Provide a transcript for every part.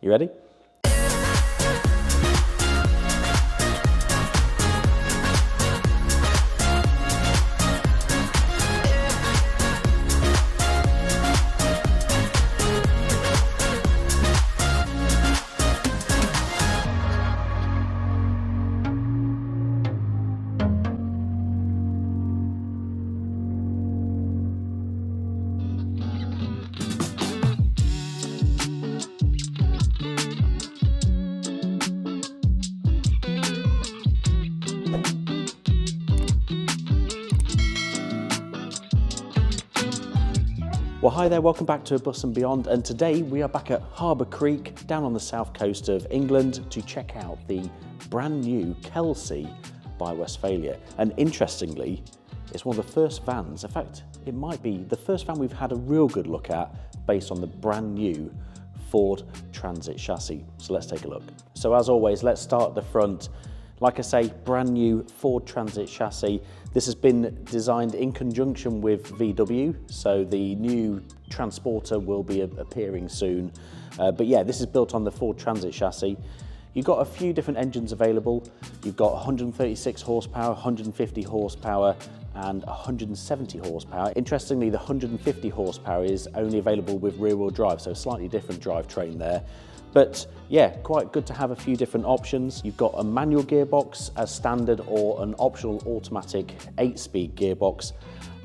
You ready? Well, hi there, welcome back to Abus and Beyond, and today we are back at Harbour Creek down on the south coast of England to check out the brand new Kelsey by Westfalia. And interestingly, it's one of the first vans, in fact, it might be the first van we've had a real good look at based on the brand new Ford Transit chassis. So let's take a look. So as always, let's start at the front. Like I say, brand new Ford Transit chassis. This has been designed in conjunction with VW, so the new Transporter will be appearing soon. But yeah, this is built on the Ford Transit chassis. You've got a few different engines available. You've got 136 horsepower, 150 horsepower, and 170 horsepower. Interestingly, the 150 horsepower is only available with rear-wheel drive, so a slightly different drivetrain there. But yeah, quite good to have a few different options. You've got a manual gearbox as standard or an optional automatic 8-speed gearbox.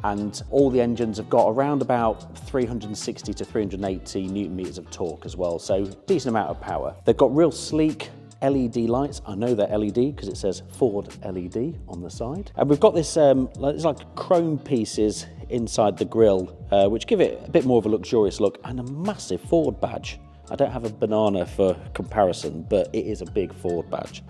And all the engines have got around about 360 to 380 Newton meters of torque as well. So decent amount of power. They've got real sleek LED lights. I know they're LED because it says Ford LED on the side. And we've got this, it's like chrome pieces inside the grille, which give it a bit more of a luxurious look, and a massive Ford badge. I don't have a banana for comparison, but it is a big Ford badge.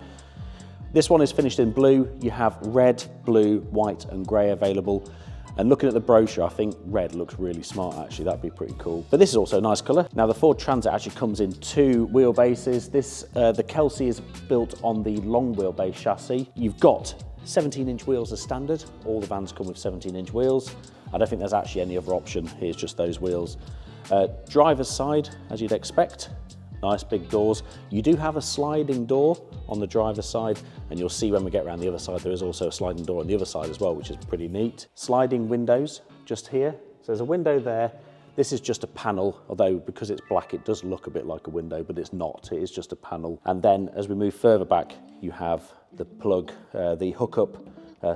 This one is finished in blue. You have red, blue, white and grey available. And looking at the brochure, I think red looks really smart actually, that'd be pretty cool. But this is also a nice colour. Now the Ford Transit actually comes in two wheelbases. The Kelsey is built on the long wheelbase chassis. You've got 17-inch wheels as standard. All the vans come with 17-inch wheels. I don't think there's actually any other option. Here's just those wheels. Driver's side, as you'd expect, nice big doors. You do have a sliding door on the driver's side, and you'll see when we get around the other side, there is also a sliding door on the other side as well, which is pretty neat. Sliding windows just here. So there's a window there. This is just a panel, although because it's black, it does look a bit like a window, but it's not. It is just a panel. And then as we move further back, you have the plug, the hookup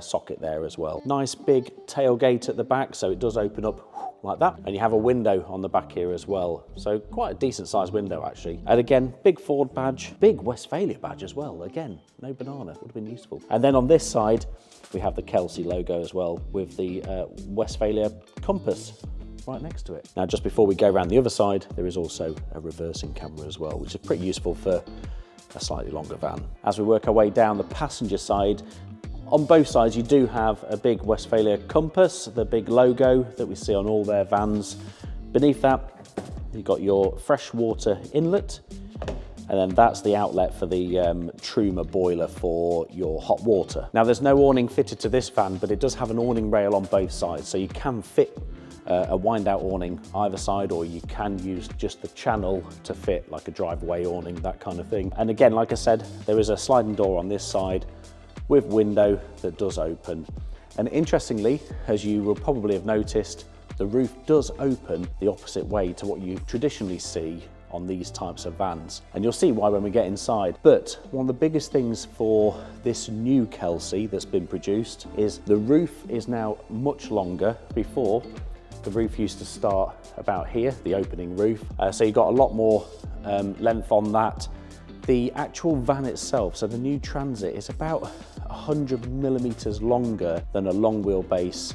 socket there as well. Nice big tailgate at the back, so it does open up like that, and you have a window on the back here as well, so quite a decent sized window actually. And again, big Ford badge, big Westfalia badge as well. Again, no banana, would have been useful. And then on this side we have the Kelsey logo as well, with the Westfalia compass right next to it. Now just before we go around the other side, there is also a reversing camera as well, which is pretty useful for a slightly longer van. As we work our way down the passenger side, on both sides you do have a big Westfalia compass, the big logo that we see on all their vans. Beneath that you've got your freshwater inlet, and then that's the outlet for the Truma boiler for your hot water. Now there's no awning fitted to this van, but it does have an awning rail on both sides, so you can fit a wind out awning either side, or you can use just the channel to fit like a driveway awning, that kind of thing. And again, like I said, there is a sliding door on this side with window that does open. And interestingly, as you will probably have noticed, the roof does open the opposite way to what you traditionally see on these types of vans. And you'll see why when we get inside. But one of the biggest things for this new Kelsey that's been produced is the roof is now much longer. Before, the roof used to start about here, the opening roof. So you've got a lot more length on that. The actual van itself, so the new Transit, is about 100 millimeters longer than a long wheelbase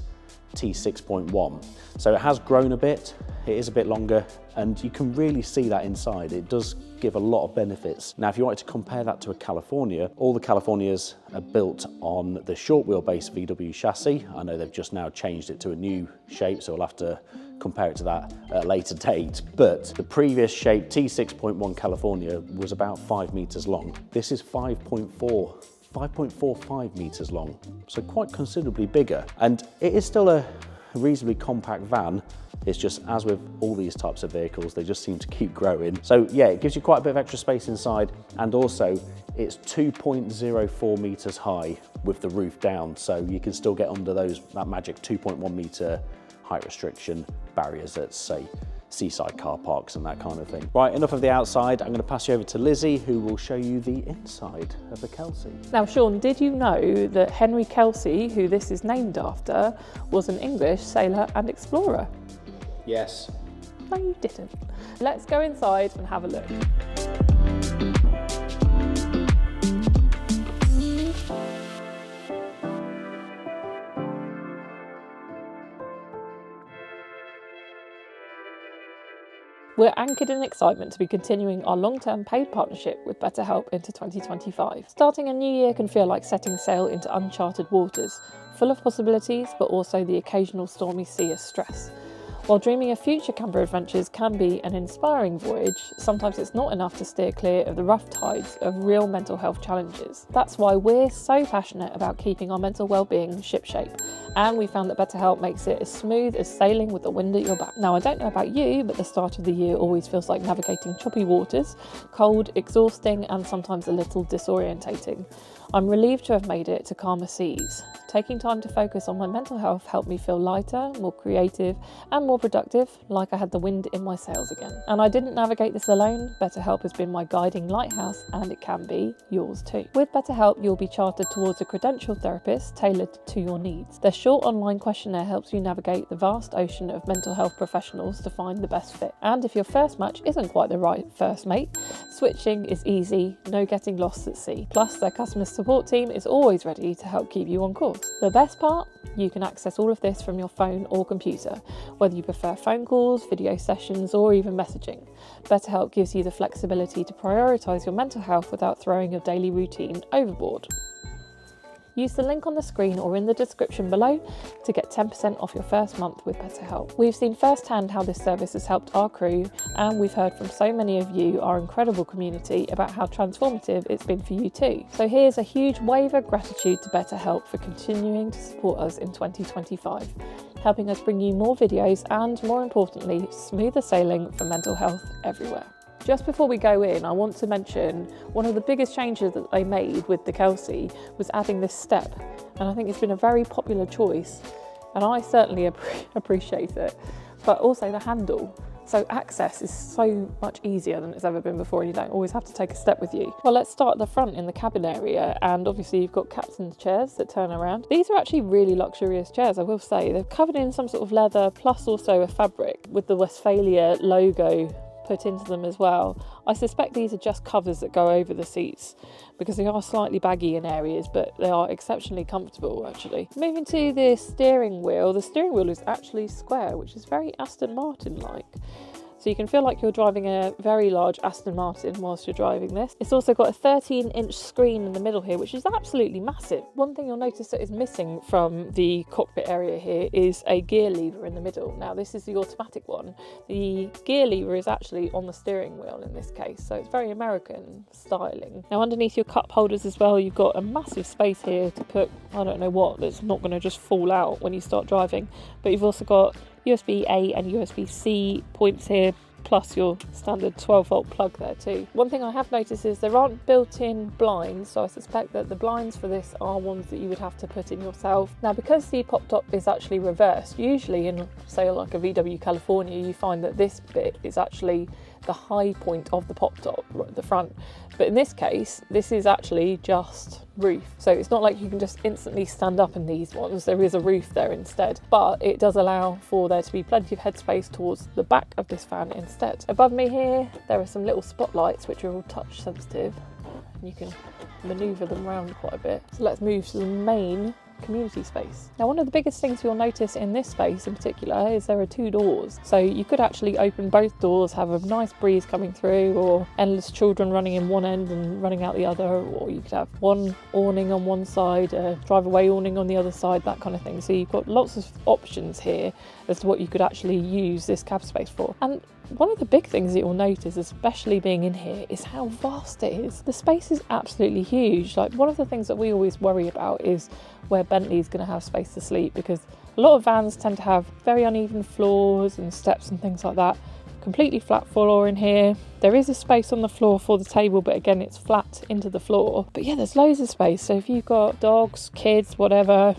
T6.1. So it has grown a bit, it is a bit longer, and you can really see that inside. It does give a lot of benefits. Now, if you wanted to compare that to a California, all the Californias are built on the short wheelbase VW chassis. I know they've just now changed it to a new shape, so we'll have to compare it to that at a later date. But the previous shape, T6.1 California, was about 5 meters long. This is 5.45 meters long, so quite considerably bigger. And it is still a reasonably compact van, It's just, as with all these types of vehicles, they just seem to keep growing. So yeah, it gives you quite a bit of extra space inside, and also it's 2.04 meters high with the roof down, so you can still get under that magic 2.1 meter height restriction barriers at, say, seaside car parks and that kind of thing. Right, enough of the outside. I'm going to pass you over to Lizzie, who will show you the inside of the Kelsey. Now, Sean, did you know that Henry Kelsey, who this is named after, was an English sailor and explorer? Yes. No, you didn't. Let's go inside and have a look. We're anchored in excitement to be continuing our long-term paid partnership with BetterHelp into 2025. Starting a new year can feel like setting sail into uncharted waters, full of possibilities, but also the occasional stormy sea of stress. While dreaming of future camper adventures can be an inspiring voyage, sometimes it's not enough to steer clear of the rough tides of real mental health challenges. That's why we're so passionate about keeping our mental well-being shipshape, and we found that BetterHelp makes it as smooth as sailing with the wind at your back. Now, I don't know about you, but the start of the year always feels like navigating choppy waters, cold, exhausting, and sometimes a little disorientating. I'm relieved to have made it to calmer seas. Taking time to focus on my mental health helped me feel lighter, more creative, and more productive, like I had the wind in my sails again. And I didn't navigate this alone. BetterHelp has been my guiding lighthouse, and it can be yours too. With BetterHelp, you'll be chartered towards a credentialed therapist tailored to your needs. Their short online questionnaire helps you navigate the vast ocean of mental health professionals to find the best fit. And if your first match isn't quite the right first mate, switching is easy, no getting lost at sea. Plus, their customer support team is always ready to help keep you on course. The best part? You can access all of this from your phone or computer, whether you prefer phone calls, video sessions, or even messaging. BetterHelp gives you the flexibility to prioritise your mental health without throwing your daily routine overboard. Use the link on the screen or in the description below to get 10% off your first month with BetterHelp. We've seen firsthand how this service has helped our crew, and we've heard from so many of you, our incredible community, about how transformative it's been for you too. So here's a huge wave of gratitude to BetterHelp for continuing to support us in 2025, helping us bring you more videos and, more importantly, smoother sailing for mental health everywhere. Just before we go in, I want to mention one of the biggest changes that they made with the Kelsey was adding this step, and I think it's been a very popular choice, and I certainly appreciate it, but also the handle. So access is so much easier than it's ever been before, and you don't always have to take a step with you. Well, let's start at the front in the cabin area, and obviously you've got captain's chairs that turn around. These are actually really luxurious chairs, I will say. They're covered in some sort of leather, plus also a fabric with the Westfalia logo put into them as well. I suspect these are just covers that go over the seats because they are slightly baggy in areas, but they are exceptionally comfortable actually. Moving to the steering wheel is actually square, which is very Aston Martin like. So you can feel like you're driving a very large Aston Martin whilst you're driving this. It's also got a 13-inch screen in the middle here, which is absolutely massive. One thing you'll notice that is missing from the cockpit area here is a gear lever in the middle. Now, this is the automatic one. The gear lever is actually on the steering wheel in this case, so it's very American styling. Now, underneath your cup holders as well, you've got a massive space here to put, I don't know what, that's not going to just fall out when you start driving. But you've also got USB-A and USB-C points here, plus your standard 12-volt plug there too. One thing I have noticed is there aren't built-in blinds, so I suspect that the blinds for this are ones that you would have to put in yourself. Now, because the pop top is actually reversed, usually in, say, like a VW California, you find that this bit is actually the high point of the pop top right at the front. But in this case, this is actually just roof. So it's not like you can just instantly stand up in these ones. There is a roof there instead, but it does allow for there to be plenty of headspace towards the back of this fan instead. Above me here, there are some little spotlights which are all touch sensitive. You can maneuver them around quite a bit. So let's move to the main community space. Now, one of the biggest things you'll notice in this space in particular is there are two doors. So you could actually open both doors, have a nice breeze coming through, or endless children running in one end and running out the other, or you could have one awning on one side, a drive-away awning on the other side, that kind of thing. So you've got lots of options here as to what you could actually use this cab space for. And one of the big things that you'll notice, especially being in here, is how vast it is. The space is absolutely huge. Like, one of the things that we always worry about is where Bentley's going to have space to sleep, because A lot of vans tend to have very uneven floors and steps and things like that. Completely flat floor in here. There is a space on the floor for the table, but again, it's flat into the floor. But yeah, there's loads of space. So if you've got dogs, kids, whatever,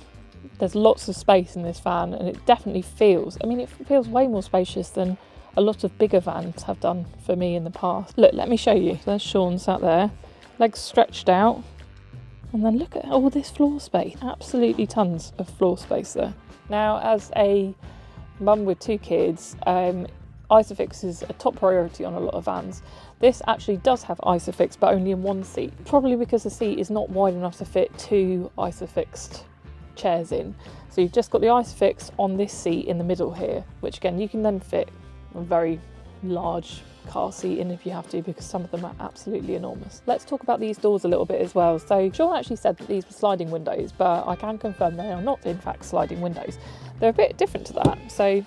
there's lots of space in this van, and it definitely feels, I mean, it feels way more spacious than a lot of bigger vans have done for me in the past. Look, let me show you. So there's Sean sat there, legs stretched out, and then look at all this floor space. Absolutely tons of floor space there. Now, as a mum with 2 kids, Isofix is a top priority on a lot of vans. This actually does have Isofix, but only in one seat, probably because the seat is not wide enough to fit 2 Isofixed chairs in. So you've just got the Isofix on this seat in the middle here, which again, you can then fit a very large car seat in if you have to, because some of them are absolutely enormous. Let's talk about these doors a little bit as well. So Sean actually said that these were sliding windows, but I can confirm they are not in fact sliding windows. They're a bit different to that. So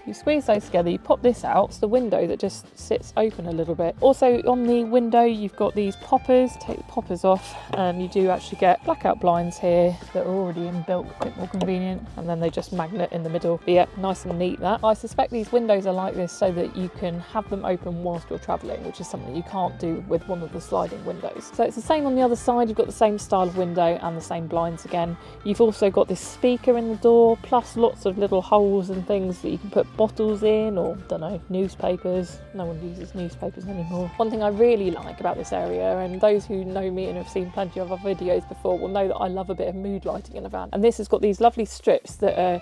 you squeeze those together, you pop this out, it's the window that just sits open a little bit. Also on the window you've got these poppers, take the poppers off, and you do actually get blackout blinds here that are already inbuilt, a bit more convenient, and then they just magnet in the middle. But yeah, nice and neat that. I suspect these windows are like this so that you can have them open whilst you're travelling, which is something you can't do with one of the sliding windows. So it's the same on the other side, you've got the same style of window and the same blinds again. You've also got this speaker in the door, plus lots of little holes and things that you can put bottles in, or don't know, newspapers. No one uses newspapers anymore. One thing I really like about this area, and those who know me and have seen plenty of our videos before will know that I love a bit of mood lighting in a van, and this has got these lovely strips that are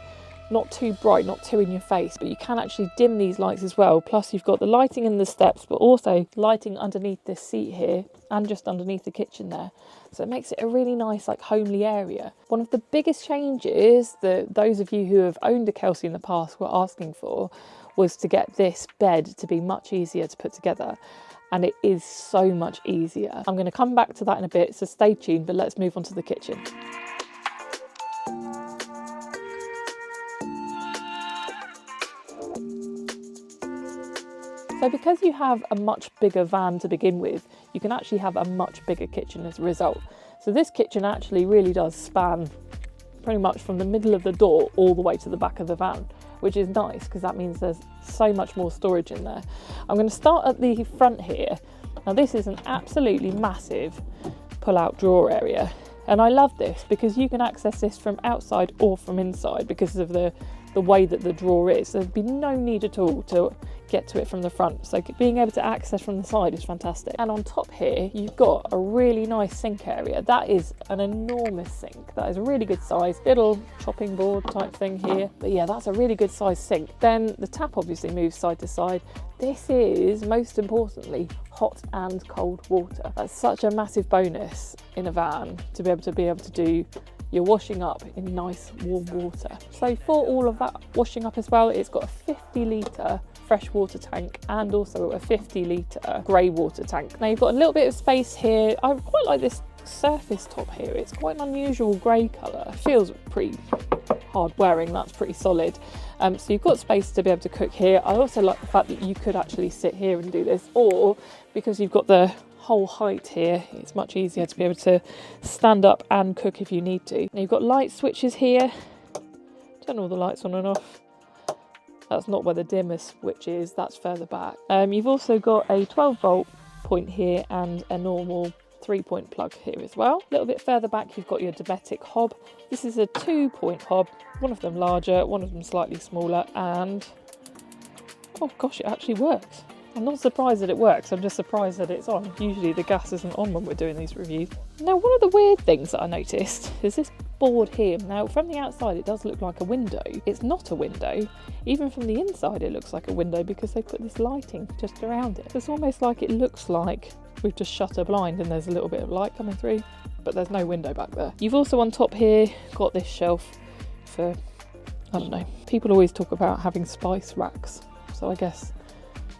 not too bright, not too in your face, but you can actually dim these lights as well. Plus you've got the lighting in the steps, but also lighting underneath this seat here and just underneath the kitchen there. So it makes it a really nice, like, homely area. One of the biggest changes that those of you who have owned a Kelsey in the past were asking for was to get this bed to be much easier to put together. And it is so much easier. I'm going to come back to that in a bit, so stay tuned, but let's move on to the kitchen. So because you have a much bigger van to begin with, you can actually have a much bigger kitchen as a result. So this kitchen actually really does span pretty much from the middle of the door all the way to the back of the van, which is nice because that means there's so much more storage in there. I'm going to start at the front here. Now this is an absolutely massive pull-out drawer area, and I love this because you can access this from outside or from inside because of the way that the drawer is. There'd be no need at all to get to it from the front, so being able to access from the side is fantastic. And on top here you've got a really nice sink area. That is an enormous sink. That is a really good size, little chopping board type thing here, but yeah, that's a really good size sink. Then the tap obviously moves side to side. This is, most importantly, hot and cold water. That's such a massive bonus in a van to be able to do your washing up in nice warm water. So for all of that washing up as well, it's got a 50 litre fresh water tank and also a 50 litre grey water tank. Now you've got a little bit of space here. I quite like this surface top here. It's quite an unusual grey colour. It feels pretty hard wearing, that's pretty solid. So you've got space to be able to cook here. I also like the fact that you could actually sit here and do this, or because you've got the whole height here, it's much easier to be able to stand up and cook if you need to. Now you've got light switches here. Turn all the lights on and off. That's not where the dimmer switch is, that's further back. You've also got a 12 volt point here and a normal 3-point plug here as well. A little bit further back you've got your Dometic hob. This is a 2-point hob, one of them larger, one of them slightly smaller, and oh gosh, it actually works. I'm not surprised that it works, I'm just surprised that it's on. Usually the gas isn't on when we're doing these reviews. Now one of the weird things that I noticed is this board here. Now from the outside it does look like a window. It's not a window. Even from the inside it looks like a window because they put this lighting just around it. It's almost like it looks like we've just shut a blind and there's a little bit of light coming through, but there's no window back there. You've also on top here got this shelf for, I don't know, people always talk about having spice racks, so I guess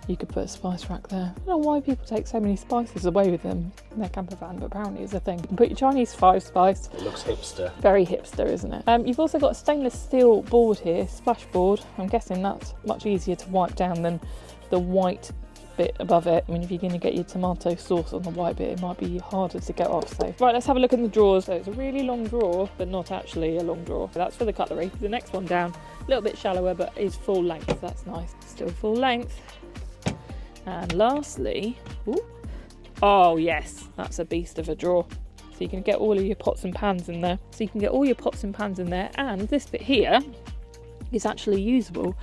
you could put a spice rack there. I don't know why people take so many spices away with them in their camper van, but apparently it's a thing. You can put your Chinese 5 spice. It looks hipster. Very hipster, isn't it? You've also got a stainless steel board here, splash board. I'm guessing that's much easier to wipe down than the white bit above it. I mean, if you're going to get your tomato sauce on the white bit, it might be harder to get off. So, right, let's have a look in the drawers. So it's a really long drawer, but not actually a long drawer. So that's for the cutlery. The next one down, a little bit shallower, but is full length. That's nice. Still full length. And lastly, ooh, oh yes, that's a beast of a drawer. So you can get all of your pots and pans in there. And this bit here is actually usable.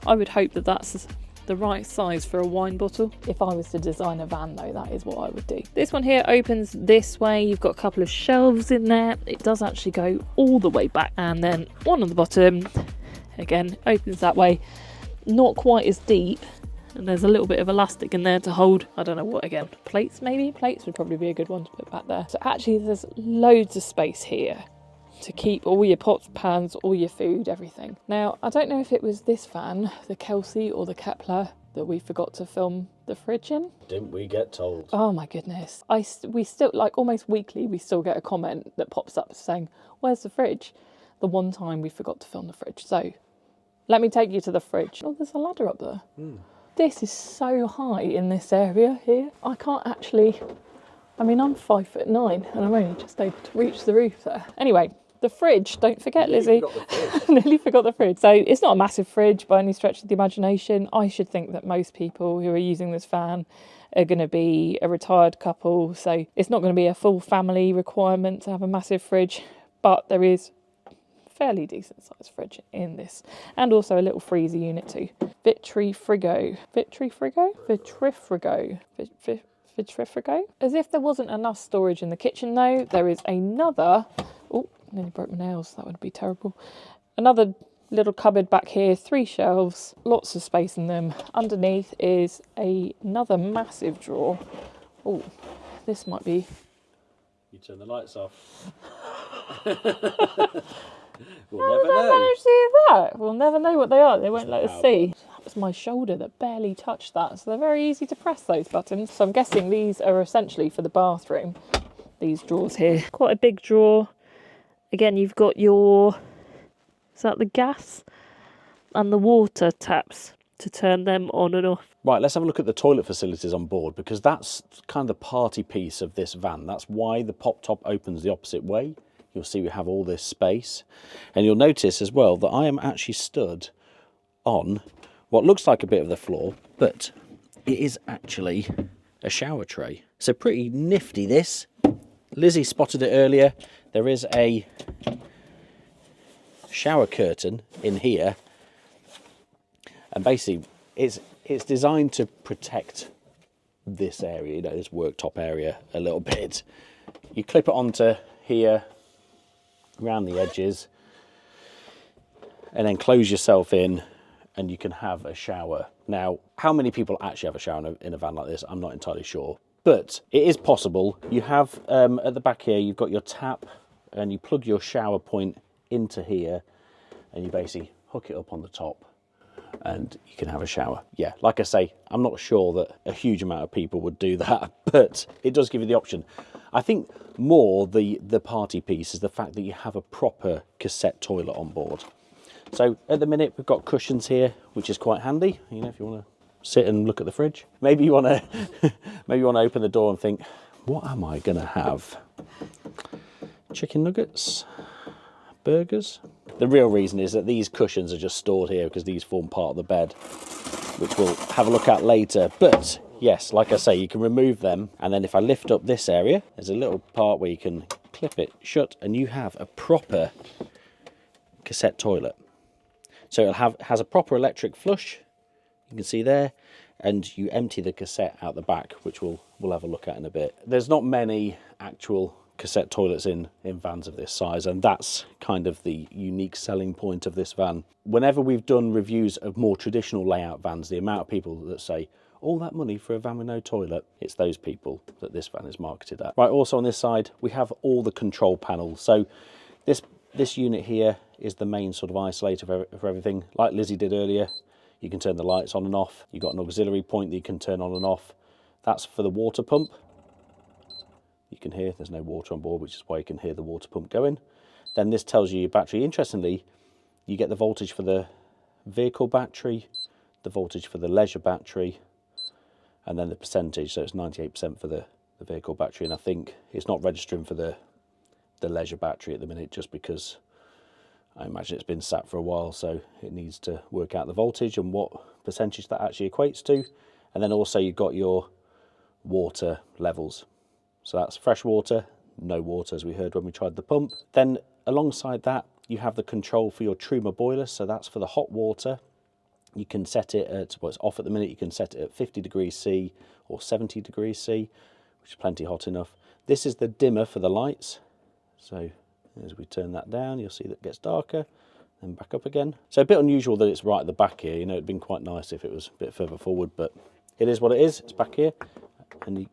I would hope that that's the right size for a wine bottle. If I was to design a van though, that is what I would do. This one here opens this way. You've got a couple of shelves in there. It does actually go all the way back, and then one on the bottom, again, opens that way. Not quite as deep. And there's a little bit of elastic in there to hold, I don't know what again, plates maybe? Plates would probably be a good one to put back there. So actually there's loads of space here to keep all your pots, pans, all your food, everything. Now, I don't know if it was this van, the Kelsey or the Kepler, that we forgot to film the fridge in. Didn't we get told? Oh my goodness. We still, like almost weekly, we still get a comment that pops up saying, where's the fridge? The one time we forgot to film the fridge. So let me take you to the fridge. Oh, there's a ladder up there. This is so high in this area here. I can't actually, I mean, I'm 5'9" and I'm only just able to reach the roof there. Anyway, the fridge, don't forget, Lizzie. Nearly forgot the fridge. So it's not a massive fridge by any stretch of the imagination. I should think that most people who are using this van are going to be a retired couple. So it's not going to be a full family requirement to have a massive fridge, but there is fairly decent sized fridge in this, and also a little freezer unit too. Vitrifrigo. As if there wasn't enough storage in the kitchen though, there is another, oh, nearly broke my nails, that would be terrible. Another little cupboard back here, 3 shelves, lots of space in them. Underneath is another massive drawer. Oh, this might be... You turn the lights off. We'll never know. See that? We'll never know what they are. They won't let us see. That was my shoulder that barely touched that. So they're very easy to press, those buttons. So I'm guessing these are essentially for the bathroom. These drawers here. Quite a big drawer. Again, you've got your... Is that the gas? And the water taps to turn them on and off. Right, let's have a look at the toilet facilities on board, because that's kind of the party piece of this van. That's why the pop top opens the opposite way. You'll see we have all this space. And you'll notice as well that I am actually stood on what looks like a bit of the floor, but it is actually a shower tray. So pretty nifty this. Lizzie spotted it earlier. There is a shower curtain in here. And basically it's designed to protect this area, you know, this worktop area a little bit. You clip it onto here, around the edges, and then close yourself in, and you can have a shower. Now, how many people actually have a shower in a van like this, I'm not entirely sure, but it is possible. You have at the back here, you've got your tap, and you plug your shower point into here, and you basically hook it up on the top, and you can have a shower. Yeah, like I say, I'm not sure that a huge amount of people would do that, but it does give you the option. I think more the party piece is the fact that you have a proper cassette toilet on board. So at the minute we've got cushions here, which is quite handy. You know, if you want to sit and look at the fridge, maybe you want to open the door and think, what am I going to have? Chicken nuggets, burgers. The real reason is that these cushions are just stored here because these form part of the bed, which we'll have a look at later. But yes, like I say, you can remove them, and then if I lift up this area, there's a little part where you can clip it shut, and you have a proper cassette toilet. So it has a proper electric flush, you can see there, and you empty the cassette out the back, which we'll have a look at in a bit. There's not many actual cassette toilets in vans of this size, and that's kind of the unique selling point of this van. Whenever we've done reviews of more traditional layout vans, the amount of people that say, all that money for a van with no toilet, it's those people that this van is marketed at. Right, also on this side, we have all the control panels. So this unit here is the main sort of isolator for everything. Like Lizzie did earlier, you can turn the lights on and off. You've got an auxiliary point that you can turn on and off. That's for the water pump. You can hear there's no water on board, which is why you can hear the water pump going. Then this tells you your battery. Interestingly, you get the voltage for the vehicle battery, the voltage for the leisure battery, and then the percentage, so it's 98% for the vehicle battery, and I think it's not registering for the leisure battery at the minute, just because I imagine it's been sat for a while, so it needs to work out the voltage and what percentage that actually equates to. And then also you've got your water levels, so that's fresh water, no water, as we heard when we tried the pump. Then alongside that you have the control for your Truma boiler, so that's for the hot water. You can set it at, well, it's off at the minute, you can set it at 50 degrees C or 70 degrees C, which is plenty hot enough. This is the dimmer for the lights, so as we turn that down, you'll see that it gets darker, then back up again. So a bit unusual that it's right at the back here. You know, it'd been quite nice if it was a bit further forward, but it is what it is. It's back here, and you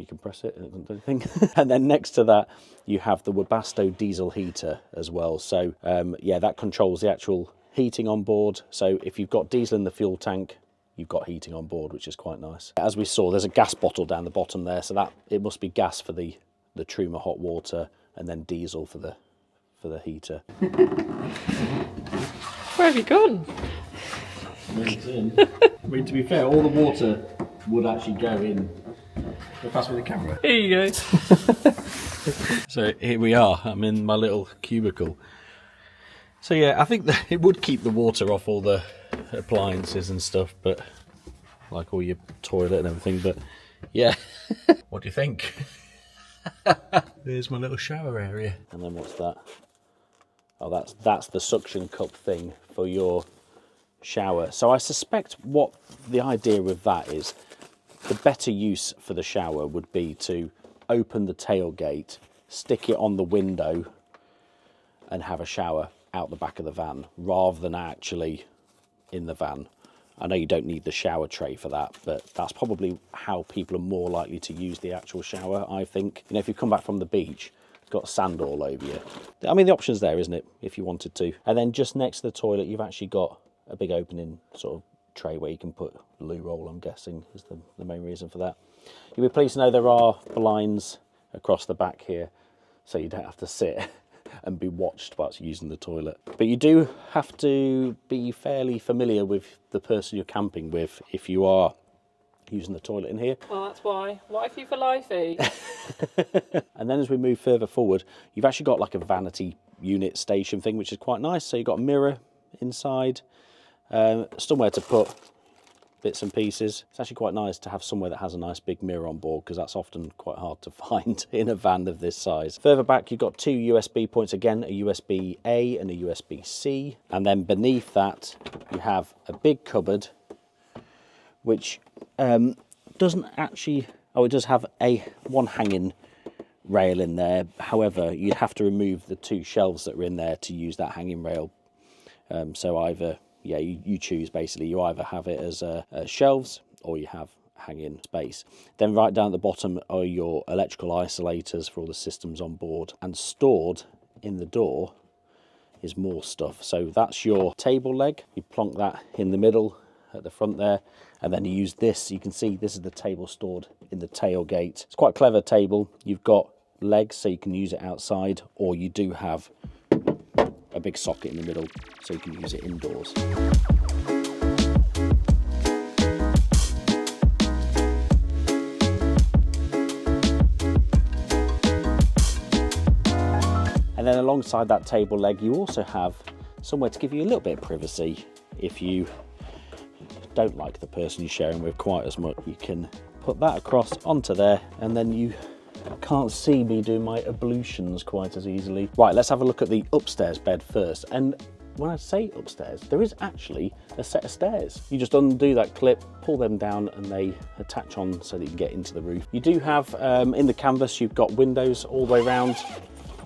can press it and it doesn't do anything. And then next to that, you have the Webasto diesel heater as well. So yeah, that controls the actual heating on board. So if you've got diesel in the fuel tank, you've got heating on board, which is quite nice. As we saw, there's a gas bottle down the bottom there, so that it must be gas for the Truma hot water, and then diesel for the heater. Where have you gone? I mean, to be fair, all the water would actually go in. Go past with the camera. Here you go. So here we are. I'm in my little cubicle. So yeah, I think that it would keep the water off all the appliances and stuff, but like all your toilet and everything. But yeah, what do you think? There's my little shower area. And then what's that? Oh, that's the suction cup thing for your shower. So I suspect what the idea with that is, the better use for the shower would be to open the tailgate, stick it on the window, and have a shower out the back of the van, rather than actually in the van. I know you don't need the shower tray for that, but that's probably how people are more likely to use the actual shower, I think. You know, if you come back from the beach, it's got sand all over you. I mean, the option's there, isn't it, if you wanted to. And then just next to the toilet, you've actually got a big opening sort of tray where you can put loo roll, I'm guessing, is the main reason for that. You'll be pleased to know there are blinds across the back here, so you don't have to sit and be watched whilst using the toilet. But you do have to be fairly familiar with the person you're camping with if you are using the toilet in here. Well, that's why. Wifey for lifey. And then as we move further forward, you've actually got like a vanity unit station thing, which is quite nice. So you've got a mirror inside, somewhere to put bits and pieces. It's actually quite nice to have somewhere that has a nice big mirror on board, because that's often quite hard to find in a van of this size. Further back, you've got two USB ports, again, a USB-A and a USB-C. And then beneath that, you have a big cupboard, which doesn't actually, oh, it does have one hanging rail in there. However, you'd have to remove the two shelves that were in there to use that hanging rail. So either, yeah, you choose basically. You either have it as shelves, or you have hanging space. Then right down at the bottom are your electrical isolators for all the systems on board, and stored in the door is more stuff. So that's your table leg. You plonk that in the middle at the front there, and then you use this. You can see this is the table stored in the tailgate. It's quite a clever table. You've got legs so you can use it outside, or you do have a big socket in the middle so you can use it indoors. And then alongside that table leg, you also have somewhere to give you a little bit of privacy. If you don't like the person you're sharing with quite as much, you can put that across onto there, and then you can't see me do my ablutions quite as easily. Right, let's have a look at the upstairs bed first. And when I say upstairs, there is actually a set of stairs. You just undo that clip, pull them down, and they attach on so that you can get into the roof. You do have, in the canvas, you've got windows all the way around.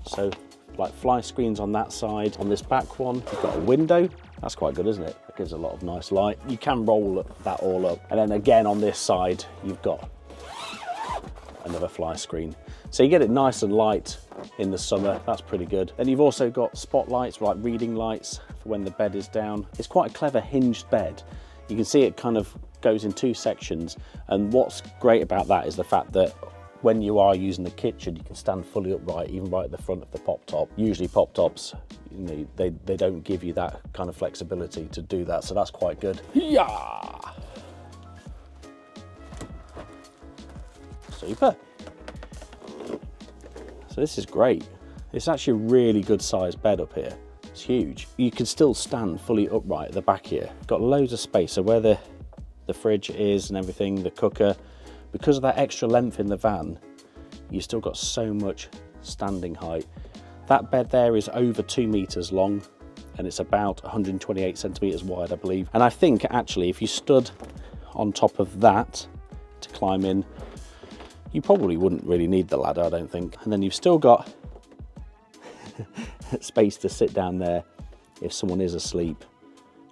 So like fly screens on that side. On this back one, you've got a window. That's quite good, isn't it? That gives a lot of nice light. You can roll that all up. And then again on this side, you've got another fly screen. So you get it nice and light in the summer. That's pretty good. Then you've also got spotlights, like reading lights for when the bed is down. It's quite a clever hinged bed. You can see it kind of goes in two sections. And what's great about that is the fact that when you are using the kitchen, you can stand fully upright, even right at the front of the pop top. Usually pop tops, you know, they don't give you that kind of flexibility to do that, so that's quite good. Yeah. Super. So this is great. It's actually a really good sized bed up here. It's huge. You can still stand fully upright at the back here. Got loads of space. So where the fridge is and everything, the cooker, because of that extra length in the van, you've still got so much standing height. That bed there is over 2 meters long and it's about 128 centimeters wide, I believe. And I think actually if you stood on top of that to climb in, you probably wouldn't really need the ladder, I don't think. And then you've still got space to sit down there if someone is asleep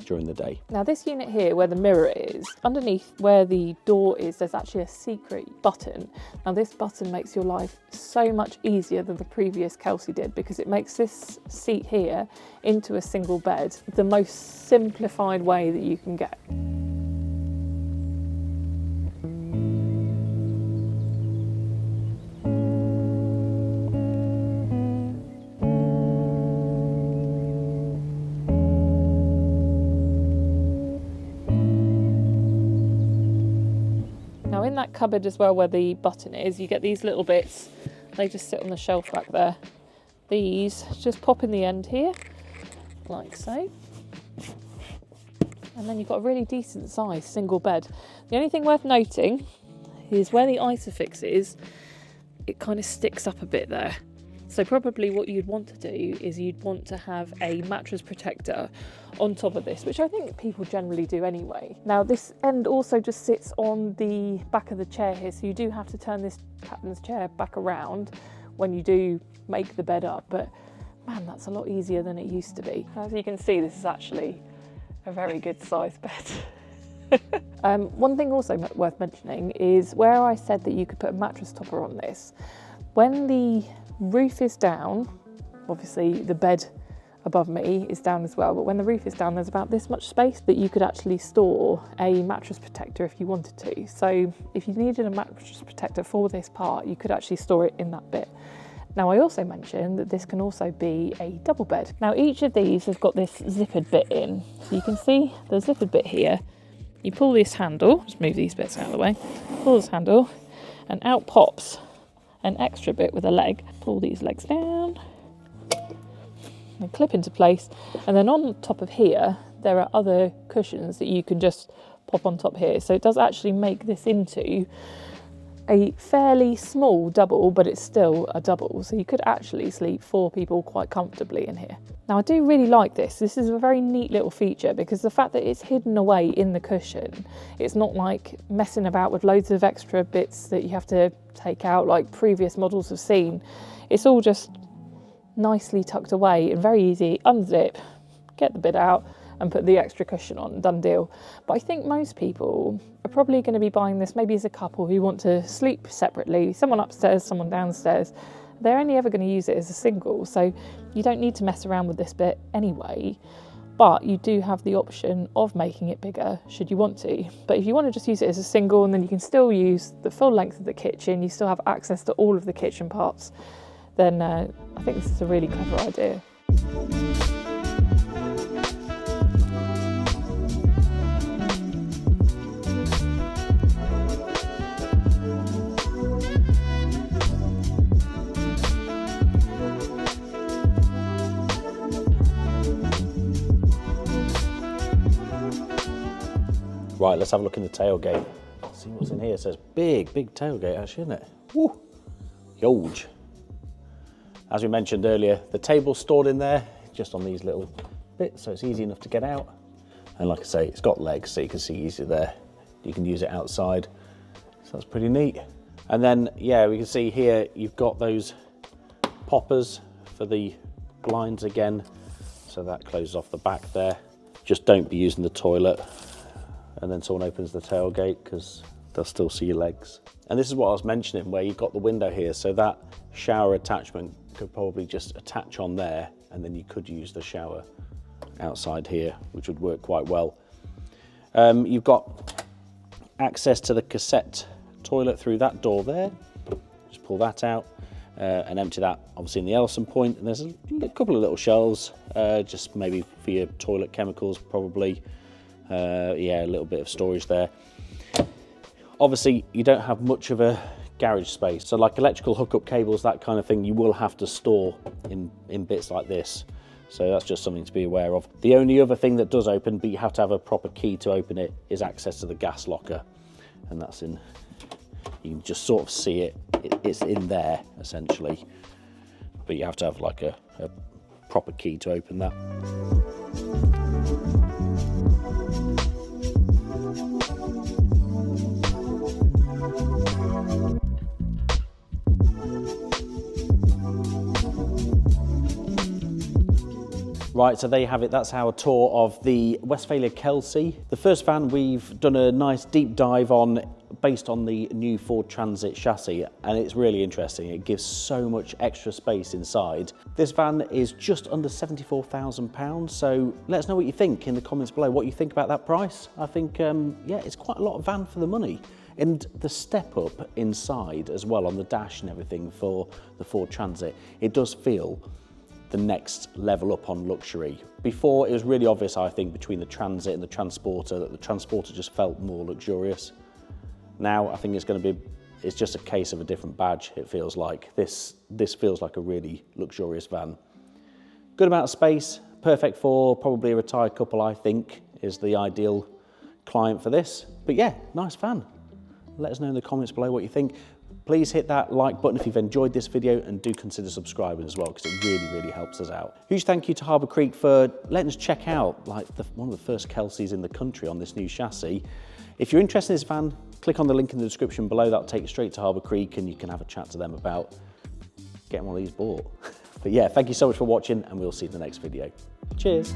during the day. Now this unit here where the mirror is, underneath where the door is, there's actually a secret button. Now this button makes your life so much easier than the previous Kelsey did, because it makes this seat here into a single bed the most simplified way that you can get. Now in that cupboard as well where the button is, you get these little bits, they just sit on the shelf back there. These just pop in the end here, like so. And then you've got a really decent size single bed. The only thing worth noting is where the Isofix is, it kind of sticks up a bit there. So probably what you'd want to do is you'd want to have a mattress protector on top of this, which I think people generally do anyway. Now this end also just sits on the back of the chair here, so you do have to turn this captain's chair back around when you do make the bed up, but man, that's a lot easier than it used to be. As you can see, this is actually a very good size bed. One thing also worth mentioning is where I said that you could put a mattress topper on this, when the roof is down, obviously the bed above me is down as well, but when the roof is down, there's about this much space that you could actually store a mattress protector if you wanted to. So if you needed a mattress protector for this part, you could actually store it in that bit. Now I also mentioned that this can also be a double bed. Now each of these has got this zippered bit in, so you can see the zippered bit here. You pull this handle, just move these bits out of the way, pull this handle and out pops an extra bit with a leg. Pull these legs down and clip into place, and then on top of here there are other cushions that you can just pop on top here, so it does actually make this into a fairly small double, but it's still a double, so you could actually sleep 4 people quite comfortably in here. Now I do really like this. This is a very neat little feature because the fact that it's hidden away in the cushion, it's not like messing about with loads of extra bits that you have to take out like previous models have seen. It's all just nicely tucked away and very easy. Unzip, get the bit out and put the extra cushion on, done deal. But I think most people are probably going to be buying this maybe as a couple who want to sleep separately, someone upstairs, someone downstairs. They're only ever going to use it as a single, so you don't need to mess around with this bit anyway, but you do have the option of making it bigger should you want to. But if you want to just use it as a single, and then you can still use the full length of the kitchen, you still have access to all of the kitchen parts, then I think this is a really clever idea. Right, let's have a look in the tailgate. See what's in here. It says big tailgate actually, isn't it? Woo, huge. As we mentioned earlier, the table's stored in there, just on these little bits, so it's easy enough to get out. And like I say, it's got legs, so you can see easily there. You can use it outside, so that's pretty neat. And then, yeah, we can see here, you've got those poppers for the blinds again, so that closes off the back there. Just don't be using the toilet and then someone opens the tailgate, because they'll still see your legs. And this is what I was mentioning, where you've got the window here, so that shower attachment could probably just attach on there, and then you could use the shower outside here, which would work quite well. You've got access to the cassette toilet through that door there. Just pull that out and empty that obviously in the Ellison point. And there's a couple of little shelves, just maybe for your toilet chemicals probably. Yeah, a little bit of storage there. Obviously you don't have much of a garage space. So like electrical hookup cables, that kind of thing, you will have to store in bits like this. So that's just something to be aware of. The only other thing that does open, but you have to have a proper key to open it, is access to the gas locker. And that's in, you can just sort of see it, it's in there essentially. But you have to have like a proper key to open that. Right, so there you have it. That's our tour of the Westfalia Kelsey. The first van we've done a nice deep dive on based on the new Ford Transit chassis, and it's really interesting. It gives so much extra space inside. This van is just under £74,000, so let us know what you think in the comments below, what you think about that price. I think, yeah, it's quite a lot of van for the money. And the step up inside as well on the dash and everything for the Ford Transit, it does feel the next level up on luxury. Before, it was really obvious, I think, between the Transit and the Transporter, that the Transporter just felt more luxurious. Now, I think it's just a case of a different badge, it feels like. This feels like a really luxurious van. Good amount of space, perfect for probably a retired couple, I think, is the ideal client for this. But yeah, nice van. Let us know in the comments below what you think. Please hit that like button if you've enjoyed this video, and do consider subscribing as well, because it really, really helps us out. Huge thank you to Harbour Creek for letting us check out like one of the first Kelseys in the country on this new chassis. If you're interested in this van, click on the link in the description below. That'll take you straight to Harbour Creek and you can have a chat to them about getting one of these bought. But yeah, thank you so much for watching, and we'll see you in the next video. Cheers.